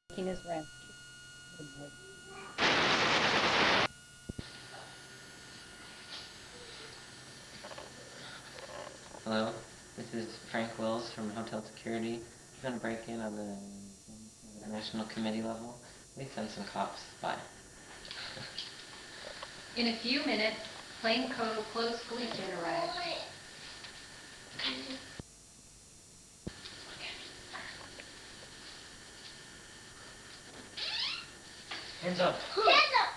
making his rent. Hello, this is Frank Wills from Hotel Security. We're going to break in on the National Committee level. We send some cops by. In a few minutes, plainclothes policemen arrived. Hands up! Hands up!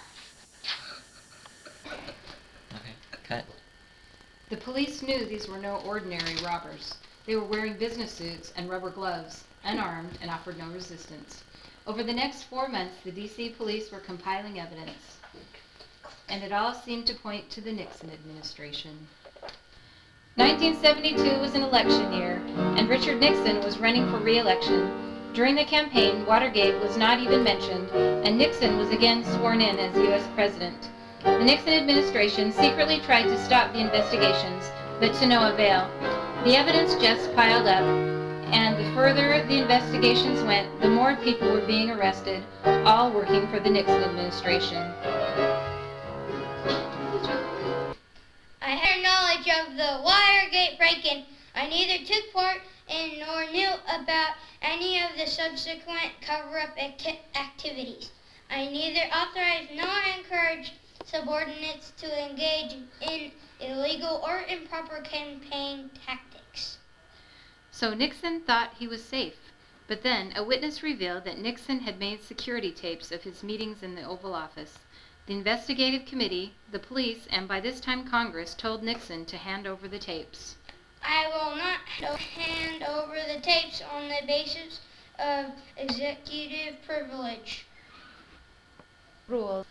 Okay, cut. The police knew these were no ordinary robbers. They were wearing business suits and rubber gloves, unarmed, and offered no resistance. Over the next 4 months, the D.C. police were compiling evidence, and it all seemed to point to the Nixon administration. 1972 was an election year, and Richard Nixon was running for re-election. During the campaign, Watergate was not even mentioned, and Nixon was again sworn in as U.S. President. The Nixon administration secretly tried to stop the investigations, but to no avail. The evidence just piled up, and the further the investigations went, the more people were being arrested, all working for the Nixon administration. I had knowledge of the Watergate break-in. I neither took part in nor knew about any of the subsequent cover-up activities. I neither authorized nor encouraged subordinates to engage in illegal or improper campaign tactics. So Nixon thought he was safe, but then a witness revealed that Nixon had made security tapes of his meetings in the Oval Office. The investigative committee, the police, and by this time Congress told Nixon to hand over the tapes. I will not hand over the tapes on the basis of executive privilege. Ruled.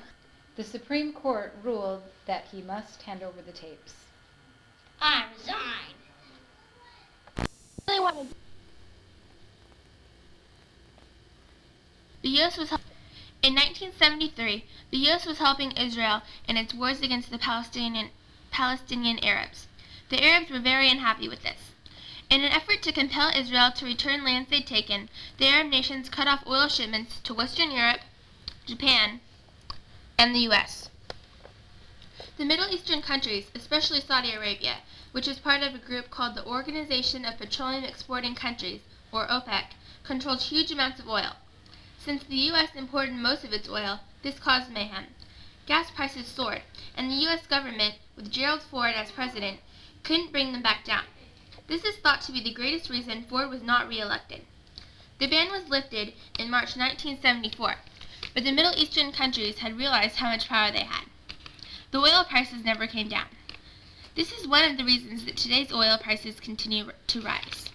The Supreme Court ruled that he must hand over the tapes. I resign. The U.S. was in 1973. The U.S. was helping Israel in its wars against the Palestinian Arabs. The Arabs were very unhappy with this. In an effort to compel Israel to return lands they'd taken, the Arab nations cut off oil shipments to Western Europe, Japan, and the U.S. The Middle Eastern countries, especially Saudi Arabia, which was part of a group called the Organization of Petroleum Exporting Countries, or OPEC, controlled huge amounts of oil. Since the U.S. imported most of its oil, this caused mayhem. Gas prices soared, and the U.S. government, with Gerald Ford as president, couldn't bring them back down. This is thought to be the greatest reason Ford was not re-elected. The ban was lifted in March 1974, but the Middle Eastern countries had realized how much power they had. The oil prices never came down. This is one of the reasons that today's oil prices continue to rise.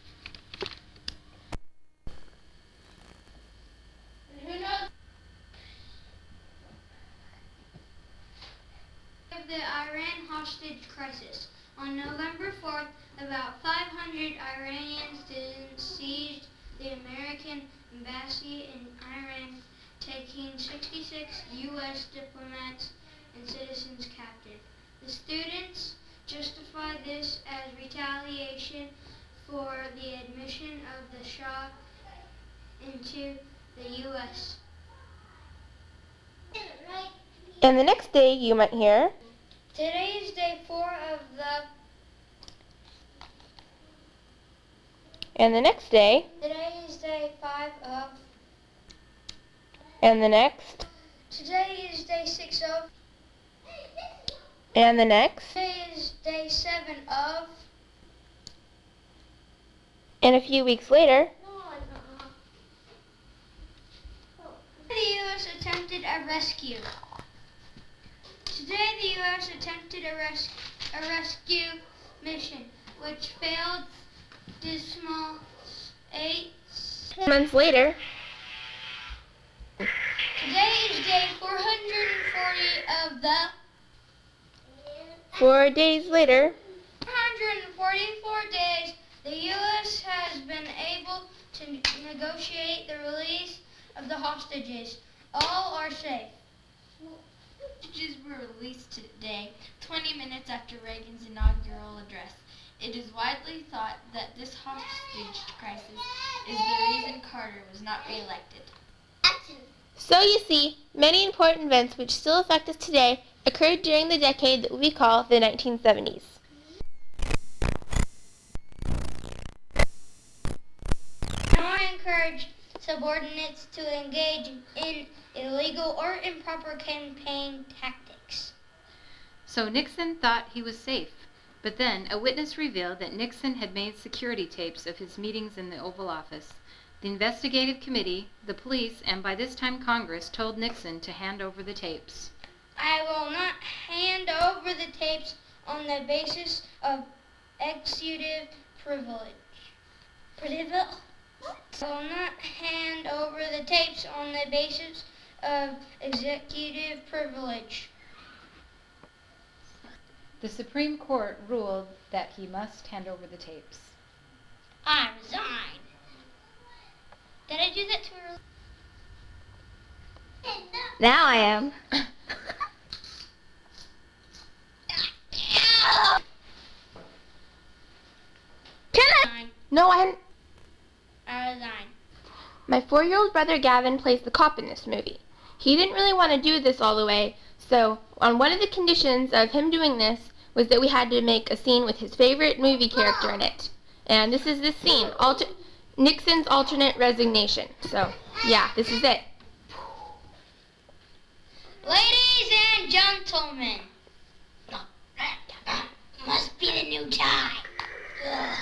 Of the Iran hostage crisis. On November 4th, about 500 Iranians seized the American embassy in Iran, taking 66 U.S. diplomats and citizens captive. The students justify this as retaliation for the admission of the Shah into the U.S. And the next day you might hear, Today is day 4 of the... and the next day, Today is day 5 of... and the next, Today is day 6 of... and the next, Today is day 7 of... and a few weeks later, The U.S. attempted a rescue. Today the U.S. attempted a rescue mission, which failed dismal 8 months later, Today is day 440 of the 4 days later, 144 days, the U.S. has been able to negotiate the release of the hostages. All are safe. Hostages were released today, 20 minutes after Reagan's inaugural address. It is widely thought that this hostage crisis is the reason Carter was not re-elected. That's So you see, many important events which still affect us today occurred during the decade that we call the 1970s. I encourage subordinates to engage in illegal or improper campaign tactics. So Nixon thought he was safe, but then a witness revealed that Nixon had made security tapes of his meetings in the Oval Office. The investigative committee, the police, and by this time Congress told Nixon to hand over the tapes. I will not hand over the tapes on the basis of executive privilege. I will not hand over the tapes on the basis of executive privilege. The Supreme Court ruled that he must hand over the tapes. I resign. Did I do that too early? Now I am. No, I hadn't. I resign. My 4-year-old brother Gavin plays the cop in this movie. He didn't really want to do this all the way, so on one of the conditions of him doing this was that we had to make a scene with his favorite movie character in it. And this is this scene, Nixon's alternate resignation. So, yeah, this is it. Ladies and gentlemen, must be the new tie. Ugh.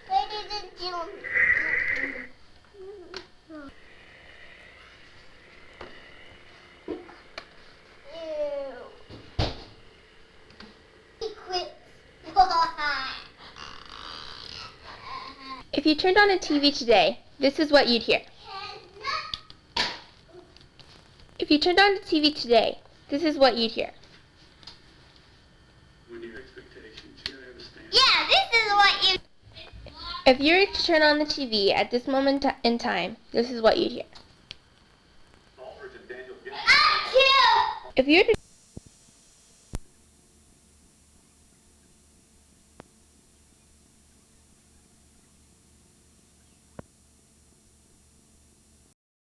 Ladies and gentlemen. He quit. If you turned on a TV today, this is what you'd hear. If you turned on the TV today, this is what you'd hear. What are your expectations? You gotta understand. Yeah, this is what you... If you were to turn on the TV at this moment in time, this is what you'd hear. Oliver to Daniel. Achoo! If you were to